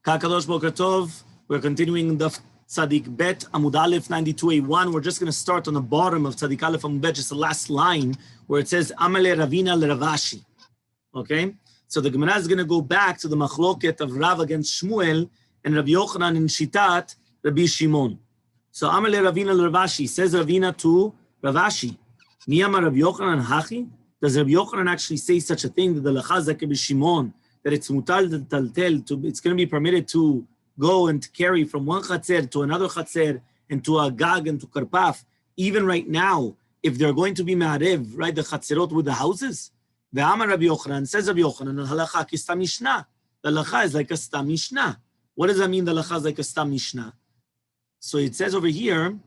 Kakadosh Boker Tov. We're continuing Daf Tzadik Bet Amud Aleph 92a1. We're just going to start on the bottom of Tzadik Aleph Amud Bet, just the last line where it says Amale Ravina LeRavashi. Okay, so the Gemara is going to go back to the machloket of Rav against Shmuel and Rabbi Yochanan in Shitat Rabbi Shimon. So Amale Ravina LeRavashi says Ravina to Ravashi. Miyama Rabbi Yochanan Hachi. Does Rabbi Yochanan actually say such a thing that the Lachazak Rabbi Shimon, that it's mutal taltel, it's going to be permitted to go and to carry from one chatzer to another chatzer and to a gag and to karpaf, even right now, if they're going to be ma'arev, right, the chatzerot with the houses? The Amar Rabbi Yochanan, says Rabbi Yochanan, the halacha ki stam mishnah. The halacha is like a stam mishnah. What does that mean, the halacha is like a stam mishnah? So it says over here,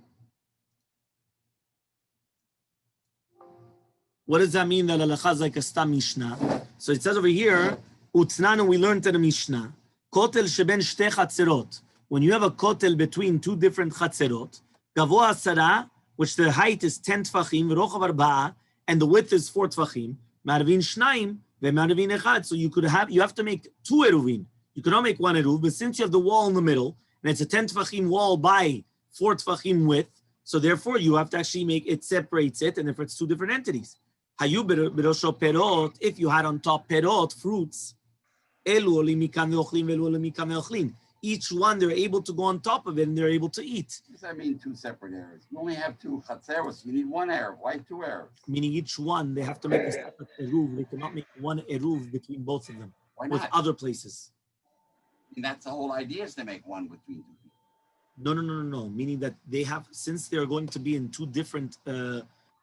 what does that mean that halacha is like a stam mishnah? So it says over here, Utznanu, we learned in the Mishnah, kotel sheben shte chatzerot. When you have a kotel between two different chatzerot, gavoa asara, which the height is 10 tfachim, v'rochav arba'a, and the width is 4 tfachim, marvin shnayim, ve'marvin echad. So you have to make 2 eruvin. You cannot make 1 eruv, but since you have the wall in the middle, and it's a 10 tfachim wall by 4 tfachim width, so therefore you have to actually make, it separates it, and therefore it's 2 different entities. Hayu berosho perot, if you had on top perot, fruits, each one, they're able to go on top of it and they're able to eat. What does that mean, 2 separate areas? You only have 2 chatzeros. You need 1 eruv. Why 2 eruvs? Meaning each one, they have to make a separate eruv. They cannot make 1 eruv between both of them. Why not? With other places. And that's the whole idea, is to make 1 between 2 people. No. Meaning that they have, since they're going to be in 2 different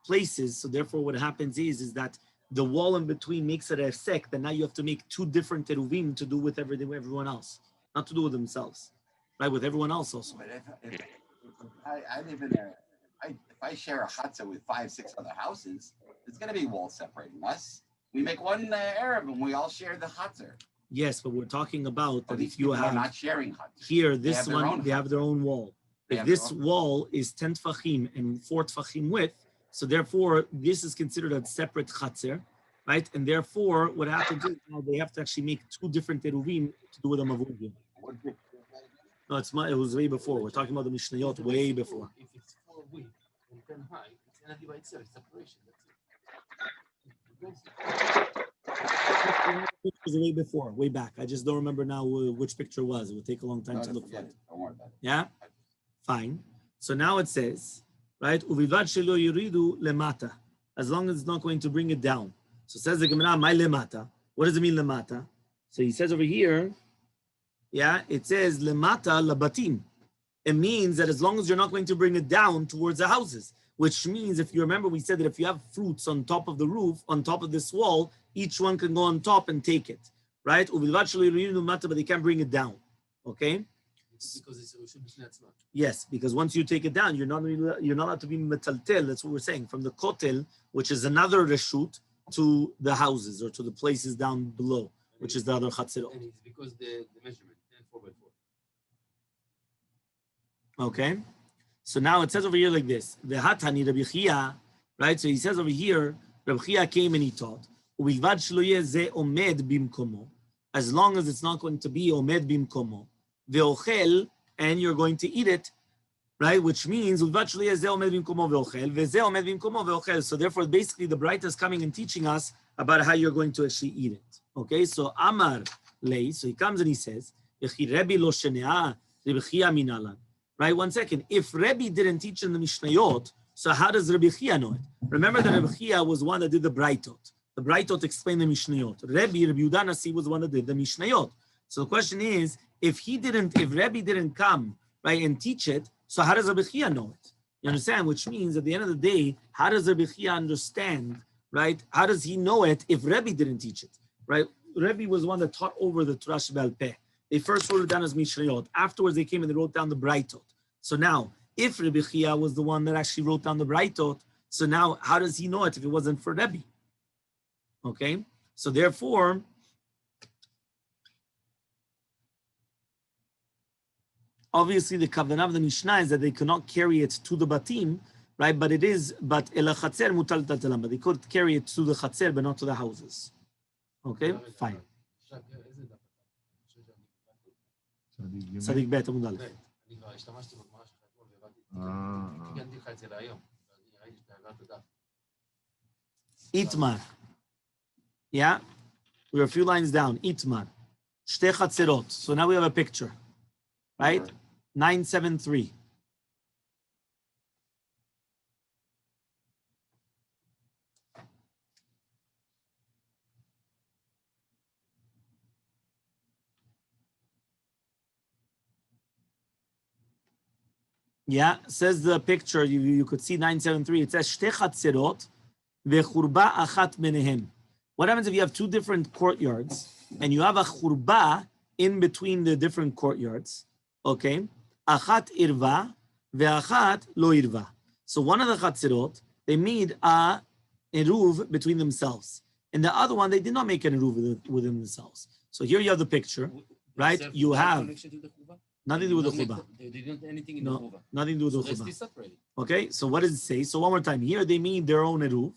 places, so therefore what happens is that the wall in between makes it a sek, that now you have to make 2 different eruvim to do with everyone else, not to do with themselves, right? With everyone else also. But if I live in there, if I share a chatzah with 5, 6 other houses, there's going to be walls separating us. We make 1 eruv and we all share the chatzah. Yes, but we're talking about that these if you people are have not sharing chatzah. Here, this one, they have their own wall. If this wall is 10 tfachim and 4 tfachim width, so therefore, this is considered a separate chatzir, right? And therefore, what happens is now they have to actually make 2 different eruvim to do with a mavugim. No, it was way before. We're talking about the Mishnayot way before. If it's 4 width and 10 high, it's energy by itself, separation. That's It was way before, way back. I just don't remember now which picture it was. It would take a long time to look for it. Don't worry about it. Yeah? Fine. So now it says, right? Uvivad shelo yuridu lemata. As long as it's not going to bring it down. So says the Gemara, my lemata. What does it mean lemata? So he says over here, yeah, it says lemata labatim. It means that as long as you're not going to bring it down towards the houses, which means if you remember, we said that if you have fruits on top of the roof, on top of this wall, each one can go on top and take it, right? Uvivad shelo yuridu lemata, but they can't bring it down. Okay? because it should be Shnetzma. Yes, because once you take it down, you're not allowed to be metaltel. That's what we're saying. From the kotel, which is another reshut, to the houses or to the places down below, which is the other chatzirot. And it's because the measurement, 4 by 4. Okay, so now it says over here like this: the hatani Rabbi Chia, right? So he says over here, Rabbi Chia came and he taught, "Uvilvad shelo yeh ze omed bimkomo," as long as it's not going to be omed bimkomo. Ve'ochel, and you're going to eat it, right? Which means so therefore, basically, the Braita is coming and teaching us about how you're going to actually eat it. Okay, so Amar lei, so he comes and he says, right? 1 second. If Rebbe didn't teach in the Mishnayot, so how does Rabbi Chia know it? Remember that Rabbi Chia was one that did the Braitot. The Braitot explained the Mishnayot. Rabbi Yehuda Nasi was one that did the Mishnayot. So the question is, if Rebbe didn't come, right, and teach it, so how does Rabbi Chia know it? You understand? Which means at the end of the day, how does Rabbi Chia understand, right? How does he know it if Rebbe didn't teach it, right? Rebbe was one that taught over the Torah Sheba'al Peh. They first wrote it down as Mishnayot. Afterwards, they came and they wrote down the Braitot. So now, if Rabbi Chia was the one that actually wrote down the Braitot, so now how does he know it if it wasn't for Rebbe? Okay? So therefore, obviously, the kavanah of the Mishnah is that they cannot carry it to the batim, right? But it is, but el chatzer mutal tatalam. But they could carry it to the chatzer, but not to the houses. Okay, fine. צדיק ב' עמוד א'. אני כבר השתמשתי בגמרא שלך אתמול והבנתי, תיקנתי לך את זה להיום. אני ראיתי שאתה העברת דף. Itmar. Yeah? We're a few lines down. Itmar. Shte chatzerot. So now we have a picture. Right? 973. Yeah, says the picture, you could see 973. It says Shte chatzerot ve'churba achat menehem. What happens if you have two different courtyards and you have a churba in between the different courtyards? Okay, achat irva ve'achat lo irva. So one of the chatzerot, they made a eruv between themselves, and the other one they did not make an eruv within themselves. So here you have the picture, right? You have nothing to do with the churba. They didn't do anything in the churba. Nothing to do with the So let's churba. be separated. Okay, so what does it say? So one more time. Here they made their own eruv.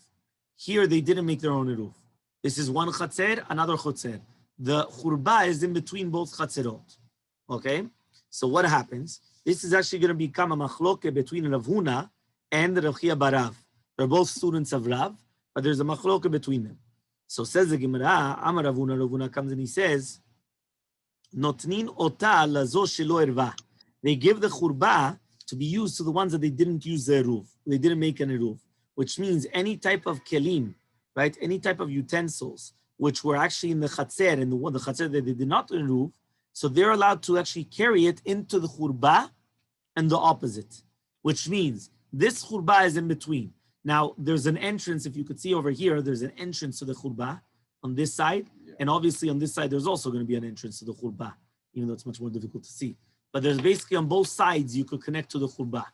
Here they didn't make their own eruv. This is one chatzer, another chatzer. The churba is in between both chatzerot. Okay, so what happens? This is actually going to become a machloke between Rav Huna and Rav Chia Barav. They're both students of Rav, but there's a machloke between them. So says the Gemara, Amar Rav Huna comes and he says, Notnin ota lazo shelo erva. They give the churba to be used to the ones that they didn't use the eruv. They didn't make an eruv, which means any type of kelim, right? Any type of utensils, which were actually in the chatzer, and the chatzer that they did not eruv, so they're allowed to actually carry it into the churba and the opposite, which means this churba is in between. Now, there's an entrance, if you could see over here, there's an entrance to the churba on this side, and obviously on this side, there's also going to be an entrance to the churba, even though it's much more difficult to see. But there's basically on both sides, you could connect to the churba.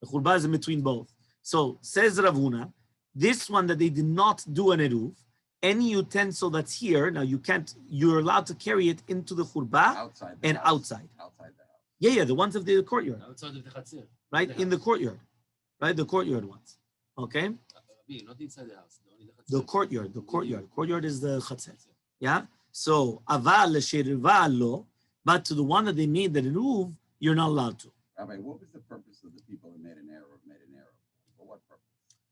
The churba is in between both. So, says Rav Huna, this one that they did not do an eruv, any utensil that's here, now you're allowed to carry it into the churba Outside and house. outside. Outside the house. Yeah, the ones of the courtyard, Outside of the chatzir. right? In the courtyard, right? The courtyard ones, okay? Not inside the house. Only The courtyard. Courtyard is the chatzir, yeah? So, aval l'shirva lo, but to the one that they made the eruv, you're not allowed to. Rabbi, what was the purpose of the people who made an error? For what purpose?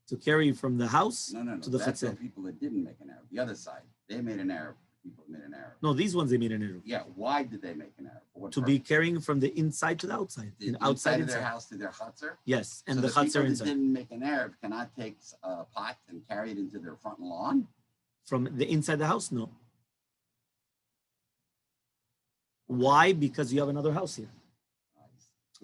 To carry from the house No. to the That's the chatzir. people that didn't make an error. The other side, they made an error. People made an error. No, these ones they made an eruv. Yeah, why did they make an error? For what To purpose? be carrying from the inside to the outside. The outside of their inside. house to their chutzner? Yes, and So the people chatzir that inside. didn't make an error cannot take a pot and carry it into their front lawn? From the inside the house, no. Why? Because you have another house here.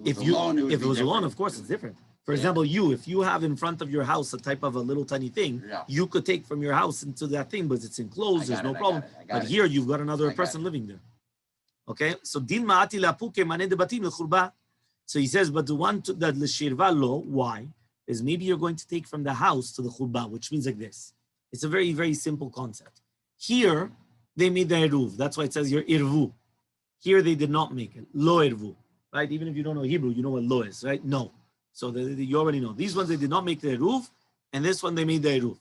If it was alone, of course it's different. For example, if you have in front of your house a type of a little tiny thing, you could take from your house into that thing, but it's enclosed, there's no problem. But here you've got another person living there. Okay, so din ma'ati lapuke mane debatim l'churba. So he says, but the one that l'shirva lo, why? Is maybe you're going to take from the house to the churba, which means like this. It's a very, very simple concept. Here, they made the eruv. That's why it says your irvu. Here, they did not make it. Lo irvu. Right? Even if you don't know Hebrew, you know what lo is, right? No. So you already know. These ones, they did not make the eruv. And this one, they made the eruv.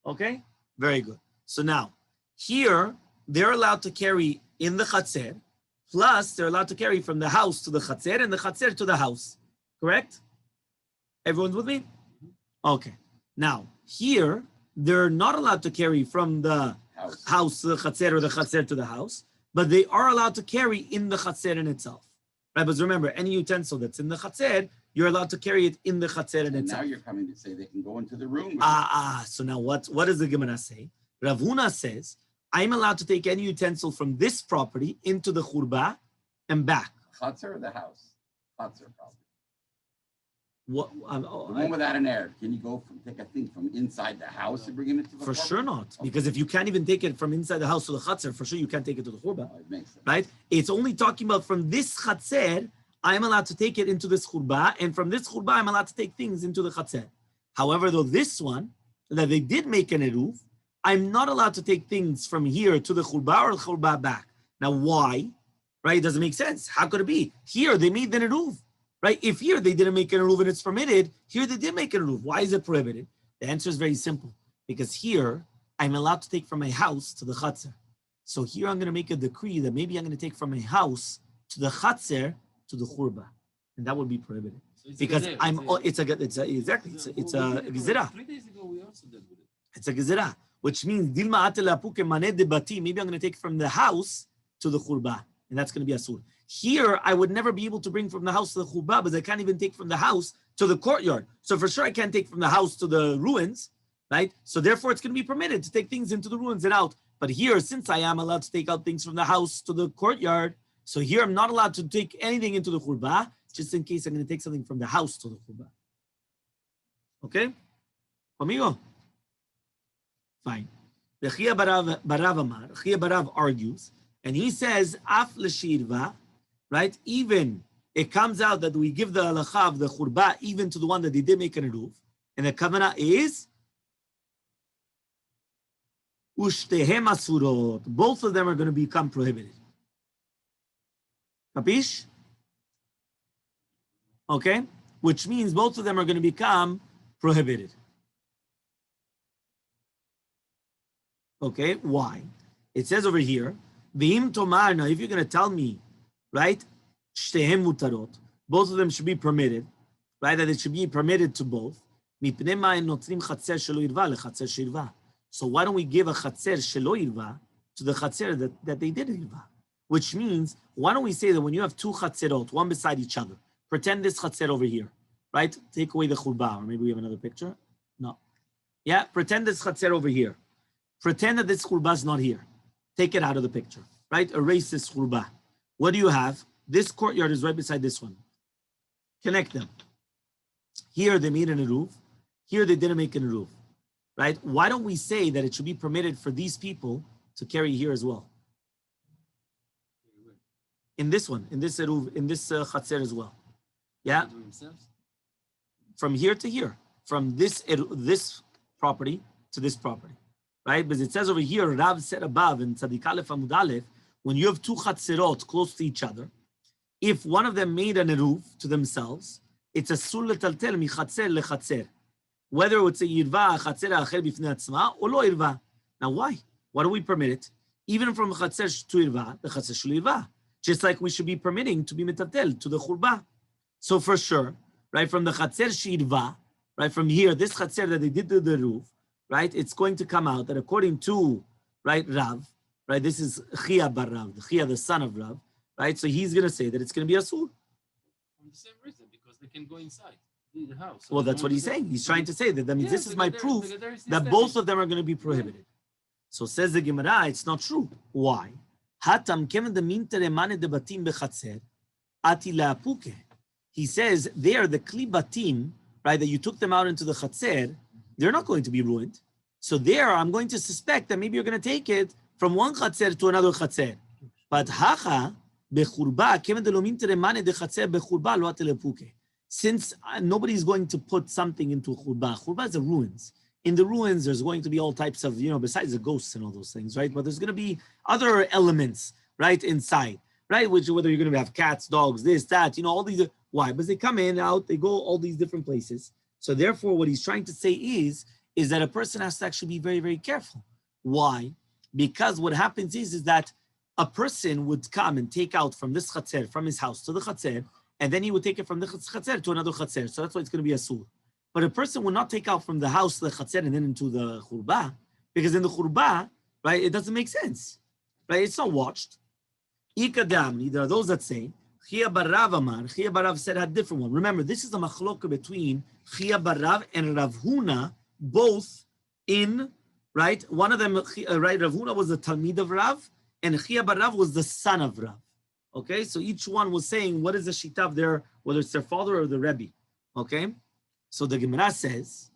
Okay? Very good. So now, here, they're allowed to carry in the chatzir. Plus, they're allowed to carry from the house to the chatzir and the chatzir to the house. Correct? Everyone's with me? Okay. Now, here, they're not allowed to carry from the house to the chatzir or the chatzir to the house, but they are allowed to carry in the chatzir in itself. Right? But remember, any utensil that's in the chatzir, you're allowed to carry it in the chatzir in And itself. now you're coming to say they can go into the room. So now what does the Gemara say? Rav Huna says, I'm allowed to take any utensil from this property into the churba and back. Chutzner or the house? Chutzner, probably. What? The one without an error. Can you take a thing from inside the house and bring it into the For churba? sure not. Because if you can't even take it from inside the house to the chatzir, for sure you can't take it to the churba. Oh, it makes sense. Right? It's only talking about from this chatzir, I'm allowed to take it into this churba, and from this churba, I'm allowed to take things into the chatzir. However, though this one, that they did make an eruv, I'm not allowed to take things from here to the churba or the churba back. Now, why? Right? It doesn't make sense. How could it be? Here, they made an eruv. Right? If here they didn't make an eruv and it's permitted, here they did make an eruv. Why is it prohibited? The answer is very simple. Because here, I'm allowed to take from my house to the chatzir. So here I'm going to make a decree that maybe I'm going to take from my house to the chatzer, to the churba, and that would be prohibited. So it's Because a exactly, it's a gezerah. 3 days ago, we also did with it. It's a gezerah, which means dilma atela puke mane de bati. Maybe I'm going to take from the house to the churba, and that's going to be asur. Here, I would never be able to bring from the house to the churba, but I can't even take from the house to the courtyard. So for sure, I can't take from the house to the ruins, right? So therefore, it's going to be permitted to take things into the ruins and out. But here, since I am allowed to take out things from the house to the courtyard, so here I'm not allowed to take anything into the churba, just in case I'm going to take something from the house to the churba. Okay? Amigo? Fine. The Chia Barav Amar, Chia Barav argues, and he says, Af l'shirva, right? Even it comes out that we give the halacha of the churba even to the one that they did make an eruv, and the kavanah is Ushtehem asurot. Both of them are going to become prohibited. Capish? Okay? Which means both of them are going to become prohibited. Okay? Why? It says over here, V'im tomar. Now, if you're going to tell me, right, Shtehem mutarot, both of them should be permitted, right, that it should be permitted to both. Mipnei ma en notrim chatzer shelo irva lechatzer sheirva. So why don't we give a chatzer shelo irva to the chatzer that they did irva? Which means, why don't we say that when you have two chatzerot, one beside each other, pretend this chatzer over here, right? Take away the churba, or maybe we have another picture. No. Yeah, pretend this chatzer over here. Pretend that this churba is not here. Take it out of the picture, right? Erase this churba. What do you have? This courtyard is right beside this one. Connect them. Here they made an eruv. Here they didn't make an eruv. Right? Why don't we say that it should be permitted for these people to carry here as well? In this one, in this eruv, in this chatzer as well. Yeah? From here to here. From this property to this property. Right? Because it says over here, Rav said above in Tzadik Aleph Amud Aleph, when you have two chatzerot close to each other, if one of them made an eruv to themselves, it's a sur letaltel mi chatzer lechatzer. Whether it's a yirva, chatzer acher bifnei atzma, or lo yirva. Now why? Why do we permit it? Even from chatzer to yirva, the chatzer shel yirva. Just like we should be permitting to be metatel to the churba. So for sure, right, from the chatzer shirva, right, from here, this chatzer that they did to the roof, right, it's going to come out that according to, right, Rav, right, this is Chia bar Rav, Chia, the son of Rav, right, so he's going to say that it's going to be asur. For the same reason, because they can go inside the house. Well, that's what he's saying. He's trying to say that, I mean, this is my proof that both of them are going to be prohibited. So says the Gemara, it's not true. Why? Hatam kemen de mintere mane de batim bechatzer, ati la'apuke. He says there, the kli batim, right, that you took them out into the chatzer, they're not going to be ruined. So there, I'm going to suspect that maybe you're going to take it from one chatzer to another chatzer. But hacha bechurba kemen de lo mintere mane de chatzer bechurba lo ati la'apuke. Since nobody's going to put something into churba, churba is the ruins. In the ruins, there's going to be all types of, besides the ghosts and all those things, right? But there's going to be other elements, right, inside, right? Which, whether you're going to have cats, dogs, this, that, all these. Why? Because they come in, out, they go all these different places. So therefore, what he's trying to say is that a person has to actually be very, very careful. Why? Because what happens is that a person would come and take out from this chatzer, from his house to the chatzer, and then he would take it from the chatzer to another chatzer. So that's why it's going to be asur. But a person would not take out from the house to the chatzer and then into the churba, because in the churba, right, it doesn't make sense, right? It's not watched. Ikadam, there are those that say, Chia Barav Amar, Chia Barav said a different one. Remember, this is a machloka between Chia Barav and Rav Huna, both in, right? One of them, right, Rav Huna was the Talmid of Rav, and Chia Barav was the son of Rav. Okay, so each one was saying, what is the shita of their, whether it's their father or the Rebbe, okay? So the Gemara says,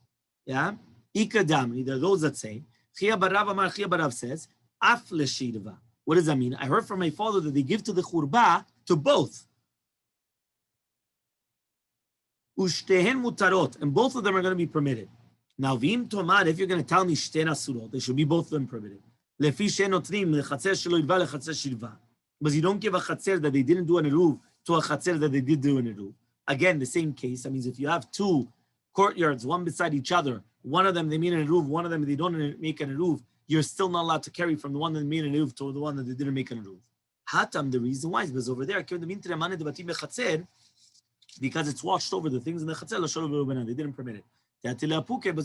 yeah, Ikadam, there are those that say, Chia Barav Amar, Chia Barav says, Af l'shirva. What does that mean? I heard from my father that they give to the churba to both. Ushtehen mutarot, and both of them are going to be permitted. Now, v'im tomar, if you're going to tell me shten asurot, they should be both of them permitted. Lefi she'en notrim lechatzer shelo irva lechatzer shirva. Because you don't give a chatzer that they didn't do an eruv to a chatzer that they did do an eruv. Again, the same case. That means if you have two courtyards, one beside each other, one of them they made an eruv, one of them they don't make an eruv, you're still not allowed to carry from the one that made an eruv to the one that they didn't make an eruv. Hatam, the reason why is because over there, because it's watched over the things in the chatzer, they didn't permit it. But they're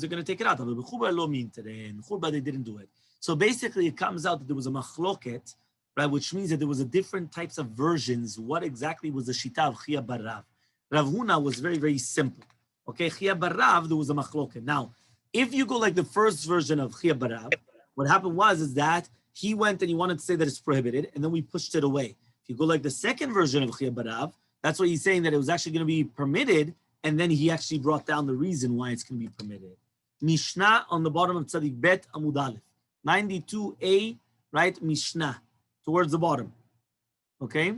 going to take it out. They didn't do it. So basically, it comes out that there was a machloket, right? Which means that there was a different types of versions. What exactly was the shita of Chia bar Rav? Rav Huna was very, very simple. Okay, Chia bar Rav, there was a machloket. Now, if you go like the first version of Chia bar Rav, what happened is that he went and he wanted to say that it's prohibited, and then we pushed it away. If you go like the second version of Chia bar Rav, that's what he's saying, that it was actually going to be permitted, and then he actually brought down the reason why it's going to be permitted. Mishnah on the bottom of Tzadik Bet Amud Aleph. 92a, right? Mishnah, towards the bottom. Okay?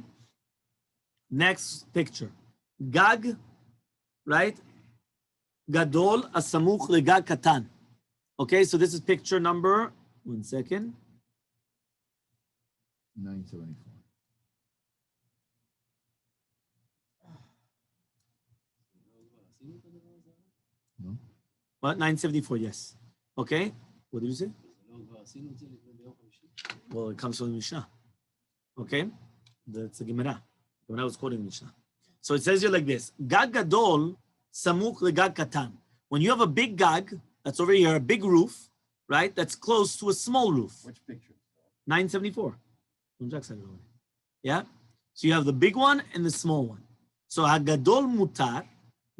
Next picture. Gag, right? Gadol asamuch legag katan. Okay, so this is picture number, 1 second. 974. No? What? 974, yes. Okay. What did you say? Well, it comes from the Mishnah. Okay? That's the Gemara. When I was quoting the Mishnah. So it says here like this. Gag gadol samuch legag katan. When you have a big gag, that's over here, a big roof, right? That's close to a small roof. Which picture? 974. Yeah? So you have the big one and the small one. So hagadol mutar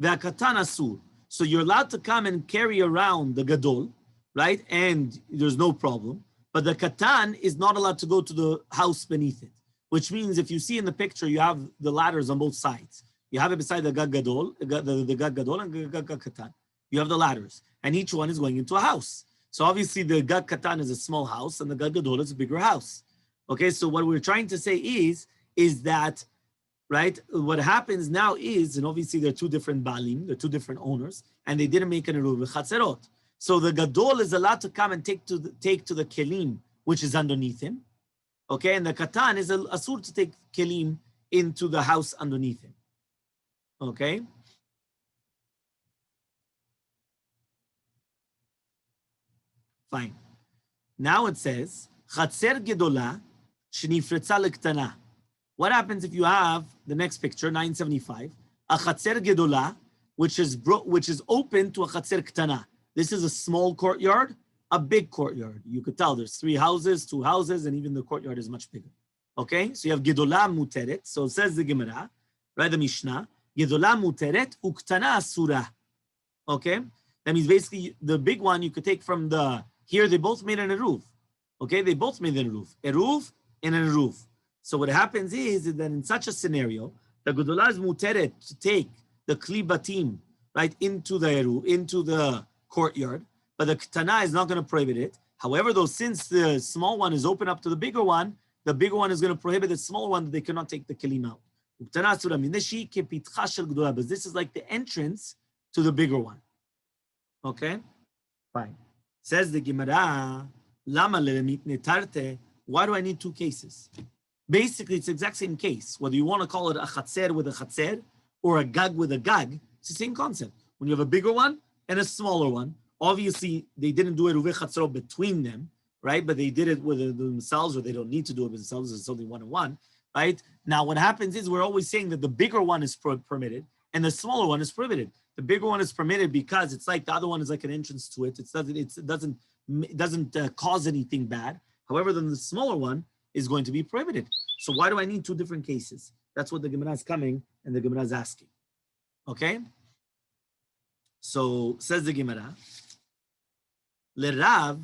ve'akatan asur. So you're allowed to come and carry around the gadol, right? And there's no problem. But the katan is not allowed to go to the house beneath it, which means if you see in the picture, you have the ladders on both sides. You have it beside the gag gadol, the gag gadol and the gag katan. You have the ladders, and each one is going into a house. So obviously the gag katan is a small house, and the gag gadol is a bigger house. Okay, so what we're trying to say is that, right, what happens now is, and obviously they're two different balim, they're two different owners, and they didn't make an eruv chatzerot. So the gadol is allowed to come and take to the kelim, which is underneath him. Okay, and the katan is asur to take kelim into the house underneath him. Okay. Fine. Now it says, Chatzer gedola shenifretza lektana. What happens if you have the next picture, 975, a Chatzer gedola, which is open to a Chatzer ktana. This is a small courtyard, a big courtyard. You could tell there's 3 houses, 2 houses, and even the courtyard is much bigger. Okay, so you have gedola muteret. So it says the Gemara, right, the Mishnah, gedola muteret uktana asura. Okay, that means basically the big one you could take from the, here they both made an eruv. Okay, they both made an eruv and an eruv. So what happens is that in such a scenario, the gedola is muteret to take the kli batim, right, into the eruv, into the courtyard, but the ktana is not going to prohibit it. However, though, since the small one is open up to the bigger one is going to prohibit the small one that they cannot take the kelim out. But this is like the entrance to the bigger one. Okay? Fine. Says the Gemara, why do I need 2 cases? Basically, it's the exact same case. Whether you want to call it a chatzer with a chatzer or a gag with a gag, it's the same concept. When you have a bigger one and a smaller one, obviously, they didn't do it with chatzerot between them, right? But they did it with themselves, or they don't need to do it with themselves. It's only 1-on-1, right? Now, what happens is we're always saying that the bigger one is permitted and the smaller one is prohibited. The bigger one is permitted because it's like the other one is like an entrance to it. It doesn't cause anything bad. However, then the smaller one is going to be prohibited. So why do I need 2 different cases? That's what the Gemara is coming and the Gemara is asking. Okay? So says the Gemara, L'Rav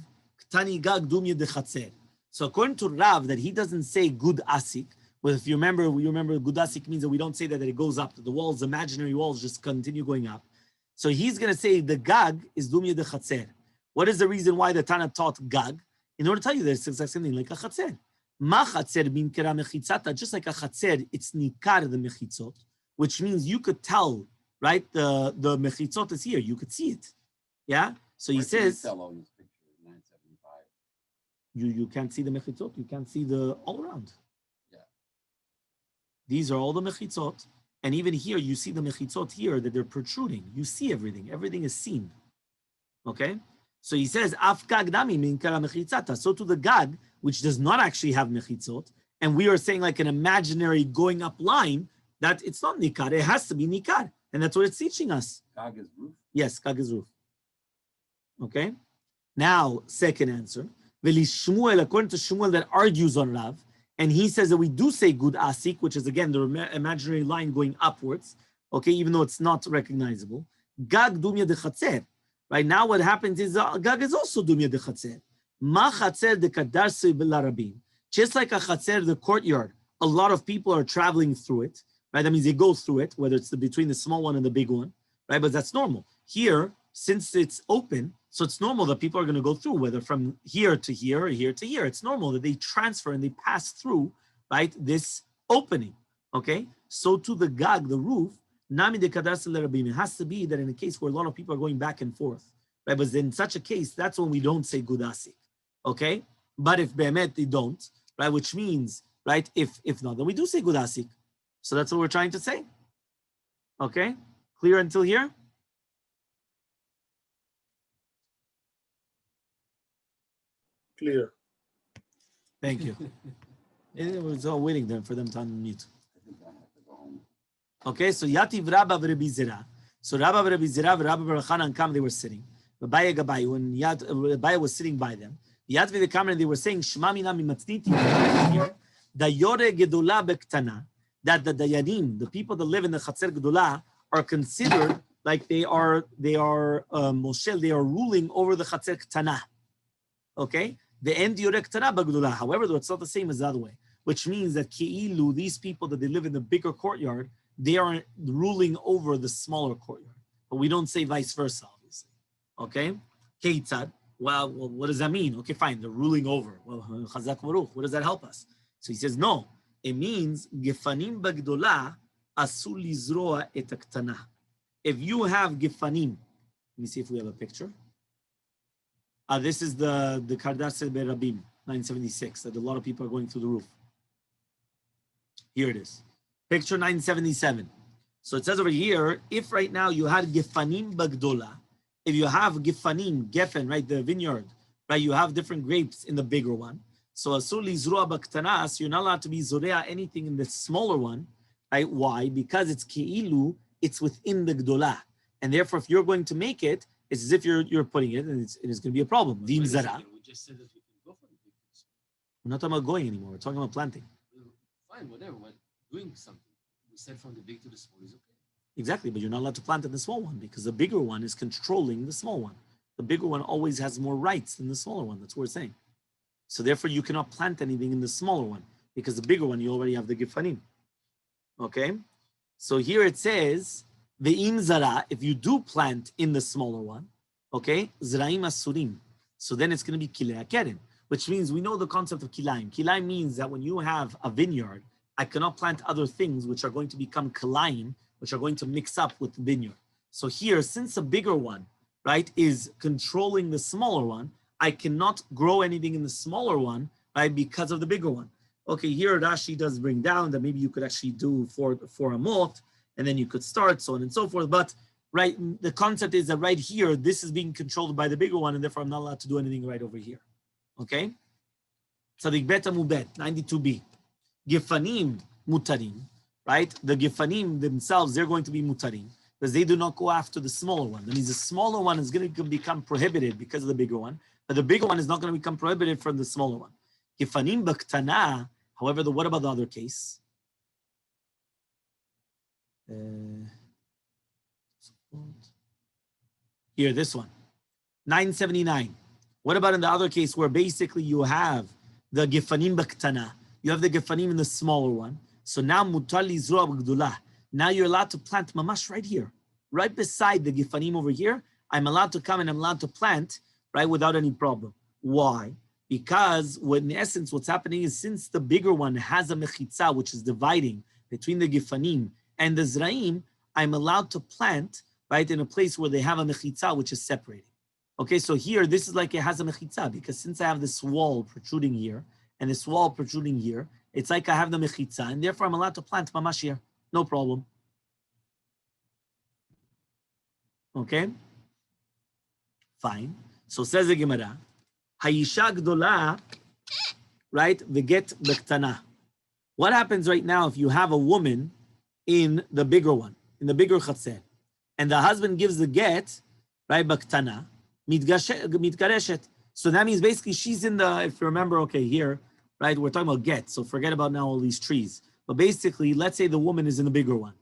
ktani gag dumya de chatzer. So according to Rav, that he doesn't say good asik. Well, if you remember good asik means that we don't say that it goes up. The walls, imaginary walls, just continue going up. So he's going to say the gag is dumya de chatzer. What is the reason why the Tana taught gag? In order to tell you that it's the exact same thing like a chatzer. Ma chatzer bin kera mechitzata, just like a chatzer, it's nikar the mechitzot, which means you could tell, right? The mechitzot is here. You could see it. Yeah? So he says, you can't see the mechitzot. You can't see the all around. Yeah. These are all the mechitzot. And even here, you see the mechitzot here that they're protruding. You see everything. Everything is seen. Okay? So he says, Af gag dami min kara mechitzata. So to the gag, which does not actually have mechitzot, and we are saying like an imaginary going up line, that it's not nikar, it has to be nikar. And that's what it's teaching us. Gag is roof. Yes, gag is roof. Okay? Now, second answer. Veli Shmuel, according to Shmuel that argues on Rav, and he says that we do say gud asik, which is again the imaginary line going upwards, okay, even though it's not recognizable. Gag dumya de chatzer. Right now, what happens is gag is also dumya de chatzer. Ma chatzer de kadarse belarabim. Just like a chatzer, the courtyard, a lot of people are traveling through it, right? That means they go through it, whether it's between the small one and the big one, right? But that's normal. Here, since it's open, so it's normal that people are going to go through, whether from here to here or here to here. It's normal that they transfer and they pass through, right, this opening, okay? So to the gag, the roof, nami de kadas lerabim, it has to be that in a case where a lot of people are going back and forth, right? But in such a case, that's when we don't say gudasik, okay? But if behemet they don't, right, which means, right, if not, then we do say gudasik. So that's what we're trying to say, okay? Clear until here? Clear. Thank you. It was all waiting there for them to unmute. Okay, so Yativ Rabba v'Rebbi Zera. So Rabba v'Rebbi Zera v'Rabba v'Rachanan come, they were sitting. Rabbi Gabai, when Rabbi was sitting by them, Yat v'Kamran, they were saying, Shema mina mimatniti, Dayore gedola bektana, that the Dayanim, the people that live in the Chatzer Gedola, are considered like they are Moshel, they are ruling over the Chatzer Ktana. Okay? The end Yorek Ktana bagdola. However, though it's not the same as the other way, which means that Ki'ilu, these people that they live in the bigger courtyard, they are ruling over the smaller courtyard. But we don't say vice versa, obviously. Okay? Keitzad. Well, what does that mean? Okay, fine. They're ruling over. Well, Chazak Baruch. What does that help us? So he says, no. It means Gefanim bagdola asul lizroa et aktana. If you have Gefanim, let me see if we have a picture. This is the Kardarse Berabim, 976, that a lot of people are going through the roof. Here it is. Picture 977. So it says over here, if right now you had Gefanim Bagdola, if you have Gefanim, Gefen, right, the vineyard, right, you have different grapes in the bigger one. So Asul Lizroa Baktanas, you're not allowed to be Zorea anything in the smaller one, right? Why? Because it's Ki'ilu, it's within the Gdola. And therefore, if you're going to make it, it's as if you're putting it, and it's going to be a problem. Dim zara. We just said that we can go for the big. We're not talking about going anymore. We're talking about planting. Fine, whatever. We're doing something. We said from the big to the small is okay. Exactly, but you're not allowed to plant in the small one because the bigger one is controlling the small one. The bigger one always has more rights than the smaller one. That's what we're saying. So therefore, you cannot plant anything in the smaller one because the bigger one, you already have the gifanim. Okay? So here it says, Ve'im zara, if you do plant in the smaller one, okay, zraim asurim. So then it's going to be kilei keren, which means we know the concept of kilaim. Kilaim means that when you have a vineyard, I cannot plant other things which are going to become kilaim, which are going to mix up with the vineyard. So here, since the bigger one, right, is controlling the smaller one, I cannot grow anything in the smaller one, right, because of the bigger one. Okay, here Rashi does bring down that maybe you could actually do for a mot, and then you could start, so on and so forth. But right, the concept is that right here, this is being controlled by the bigger one, and therefore I'm not allowed to do anything right over here. Okay? Tzadik bet amubet, 92b. Gifanim mutarim, right? The gifanim themselves, they're going to be mutarim, because they do not go after the smaller one. That means the smaller one is going to become prohibited because of the bigger one, but the bigger one is not going to become prohibited from the smaller one. Gifanim baktana, however, what about the other case? Here, this one, 979. What about in the other case where basically you have the gifanim baktana, you have the gifanim in the smaller one. So now mutali zru'a b'gdula. Now you're allowed to plant mamash right here, right beside the gifanim over here. I'm allowed to come and I'm allowed to plant right without any problem. Why? Because in essence, what's happening is since the bigger one has a mechitza, which is dividing between the gifanim and the zraim, I'm allowed to plant right in a place where they have a mechitza, which is separating. Okay, so here, this is like it has a mechitza, because since I have this wall protruding here, and this wall protruding here, it's like I have the mechitza, and therefore I'm allowed to plant mamash here. No problem. Okay? Fine. So says the Gemara, Hayisha gdola, right, veget bektana. What happens right now if you have a woman in the bigger one, in the bigger chatzer, and the husband gives the get, right, baktana, mitgareshet. So that means basically she's in the, if you remember, okay, here, right, we're talking about get, so forget about now all these trees. But basically, let's say the woman is in the bigger one,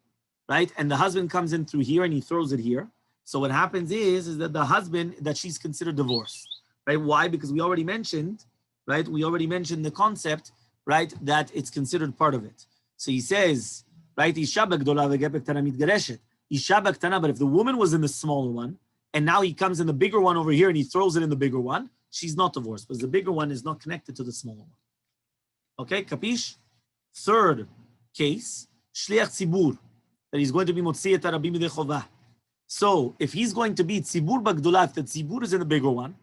right? And the husband comes in through here and he throws it here. So what happens is that the husband, that she's considered divorced, right? Why? Because we already mentioned, right? We already mentioned the concept, right? That it's considered part of it. So he says, right? Isha bagdola v'gepek tana mitgareshet. Isha baktana, but if the woman was in the smaller one, and now he comes in the bigger one over here and he throws it in the bigger one, she's not divorced, because the bigger one is not connected to the smaller one. Okay, capish? Third case, shliach tzibur, that he's going to be motzi et harabim midei chovah. So if he's going to be tzibur bagdola, if the tzibur is in the bigger one,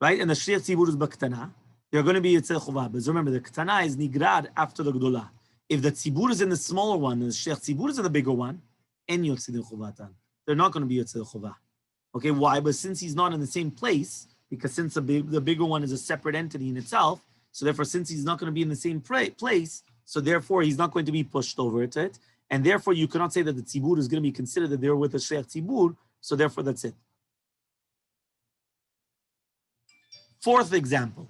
right, and the shliach tzibur is baktana, they're going to be yitzei chovah. But remember, the ktana is nigrad after the gdola. If the tzibur is in the smaller one and the shliach tzibur is in the bigger one, en yotzei chovatan. They're not going to be yitzei chovah. Okay, why? But since he's not in the same place, because since the bigger one is a separate entity in itself, so therefore, since he's not going to be in the same place, so therefore he's not going to be pushed over to it, and therefore you cannot say that the tzibur is going to be considered that they're with a shliach tzibur, so therefore that's it. Fourth example,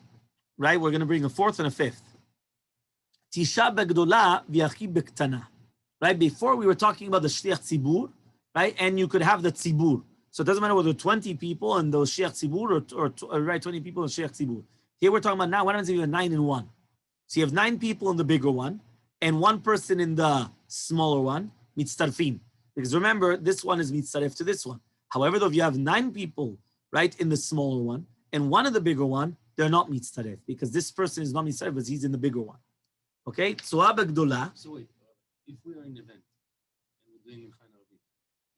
right? We're going to bring a fourth and a fifth. Tisha begdola v'achi bektana, right? Before we were talking about the shliach tzibur, right? And you could have the tzibur. So it doesn't matter whether 20 people and those shliach tzibur or right, 20 people and shliach tzibur. Here we're talking about now, what happens if you have 9 in one? So you have 9 people in the bigger one and 1 person in the smaller one, mitztarfim. Because remember, this one is mitzaref to this one. However, though, if you have 9 people, right, in the smaller one and 1 in the bigger one, they're not mitzaref because this person is not mitzaref because he's in the bigger one. Okay? Tzuah begdola. So wait, if we are in an event and we're doing Mincha Arabit,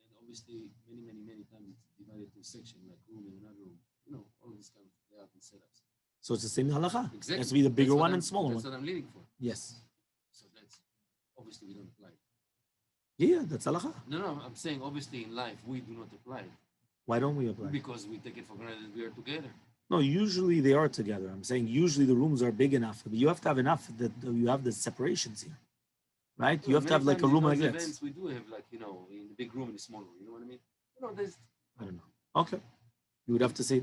and obviously many times it's divided into sections, like room and another room, all this kind of layout and setups. So it's the same halacha. Exactly. It has to be the bigger one and smaller one. That's what I'm leading for. Yes. So that's obviously we don't apply. Yeah, that's halacha. No, I'm saying obviously in life we do not apply. Why don't we apply? Because we take it for granted that we are together. No, usually they are together. I'm saying usually the rooms are big enough, but you have to have enough that you have the separations here, right? You have to have like a room like this. Events we do have like in the big room and the small room. You know what I mean? There's. I don't know. Okay, you would have to say.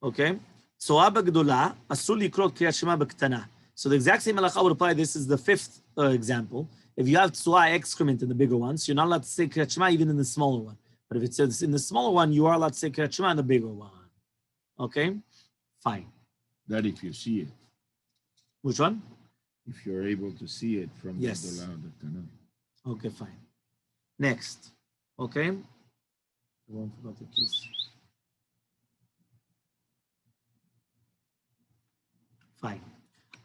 Okay, so Abba Gdola Asul Likrot Kriyat Shema B'Ktana. So the exact same halacha would apply. This is the fifth example. If you have tzuah excrement in the bigger ones, you're not allowed to say Kriyat Shema even in the smaller one. But if it says in the smaller one, you are allowed to say Kriyat Shema in the bigger one. Okay, fine. That if you see it. Which one? If you're able to see it from Yes. the Dola or the Tana. Okay, fine. Next. Okay. I won't forget the piece. Fine.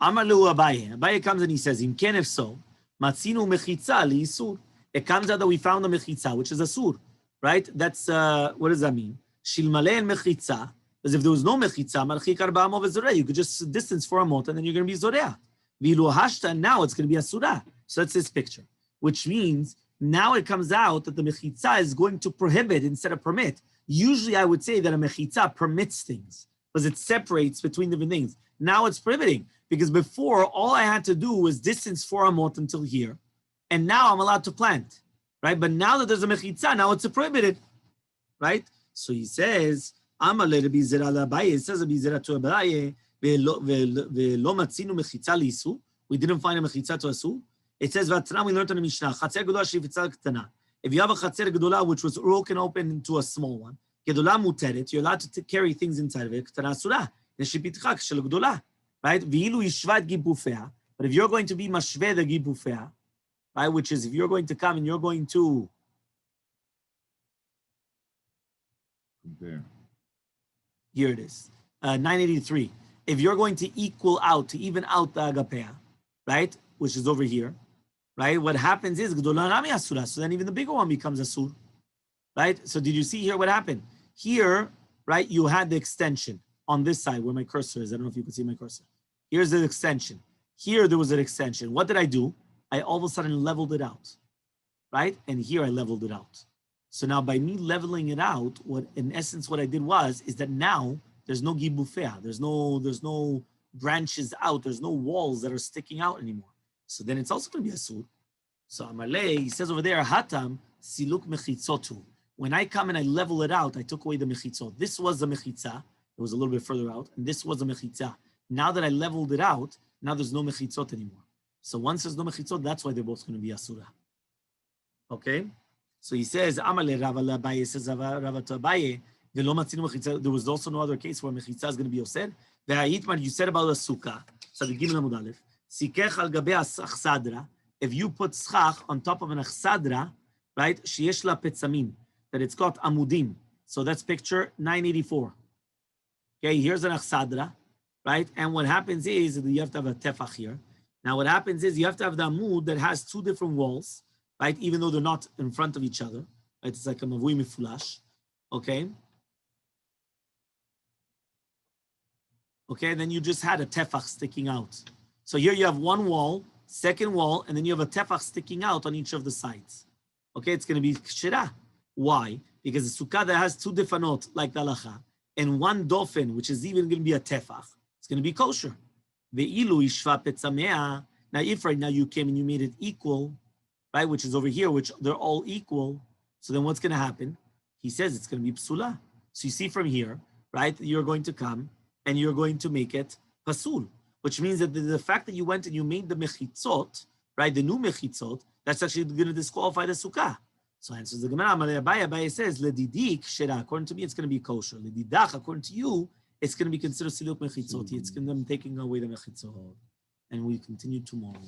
Amalu Abaye. Abaye comes and he says, Im ken if so, matzinu mechitza li isur. It comes out that we found a mechitza, which is a sur, right? That's, what does that mean? Shilmale and mechitza. Because if there was no mechitza, marchik arba amo v'zoreh, you could just distance for a mot and then you're going to be zoreah. Vilu hashta, and now it's going to be a surah. So that's this picture, which means now it comes out that the mechitza is going to prohibit instead of permit. Usually I would say that a mechitza permits things because it separates between different things. Now it's prohibiting because before all I had to do was distance 4 amot until here. And now I'm allowed to plant, right? But now that there's a mechitza, now it's prohibited, right? So he says, Amale Rabbi Zera l'Abaye, it says Rabbi Zera to Abaye, ve'lo matzinu mechitza li'isur. We didn't find a mechitza to asur. It says, Vatana, we learned in the Mishnah, Chatzer gedola shefitza ktana. If you have a chatzer gedola which was broken open into a small one, gedola muteret, you're allowed to carry things inside of it, ktana asura, neshipitcha shel gedola, right? V'ilu yishvat gibufea. But if you're going to be mashve the gibufea, right, which is if you're going to come and you're going to Compare. here it is, 983. If you're going to equal out, to even out the agapea, right, which is over here, right, what happens is, Gdola Nami Asura, so then even the bigger one becomes Asur, right? So did you see here what happened? Here, right, you had the extension on this side where my cursor is. I don't know if you can see my cursor. Here's the extension. Here there was an extension. What did I do? I all of a sudden leveled it out, right? And here I leveled it out. So now by me leveling it out, what in essence what I did is that now there's no gibufea, there's no branches out, there's no walls that are sticking out anymore. So then it's also going to be asur. So Amalei, he says over there, hatam siluk mechitzotu. When I come and I level it out, I took away the mechitzot. This was the mechitza. It was a little bit further out, and this was the mechitza. Now that I leveled it out, now there's no mechitzot anymore. So once there's no mechitzot, that's why they're both going to be asura. Okay? So he says, Amale Rava Abaye says Rava to Abaye, velo matzinu mechitza. There was also no other case where mechitza is going to be osed. Ve'ayitman, you said about the sukkah, Tzadik Gimel Amud Aleph, sikech al gabe achsadra, if you put schach on top of an achsadra, right, sheyesh la petzamin, that it's got amudim. So that's picture 984. Okay, here's an achsadra, right? And what happens is you have to have a tefach here. Now what happens is you have to have the amud that has two different walls, right? Even though they're not in front of each other. Right? It's like a mavui mifulash. Okay? Okay, then you just had a tefach sticking out. So here you have one wall, second wall, and then you have a tefach sticking out on each of the sides. Okay, it's going to be kshira. Why? Because the sukkah that has two difanot, like the halacha, and one dolphin, which is even going to be a tefach, it's going to be kosher. Ve'ilu ishva petzamea. Now, if right now you came and you made it equal, right, which is over here, which they're all equal, so then what's going to happen? He says it's going to be psula. So you see from here, right, you're going to come and you're going to make it pasul, which means that the fact that you went and you made the mechitzot, right, the new mechitzot, that's actually going to disqualify the sukkah. So answers the Gemara. Abaye says, ledidik shera. According to me, it's going to be kosher. Ledidach, according to you, it's going to be considered siluk mechitzot. It's going to be taking away the mechitzot. And we continue tomorrow.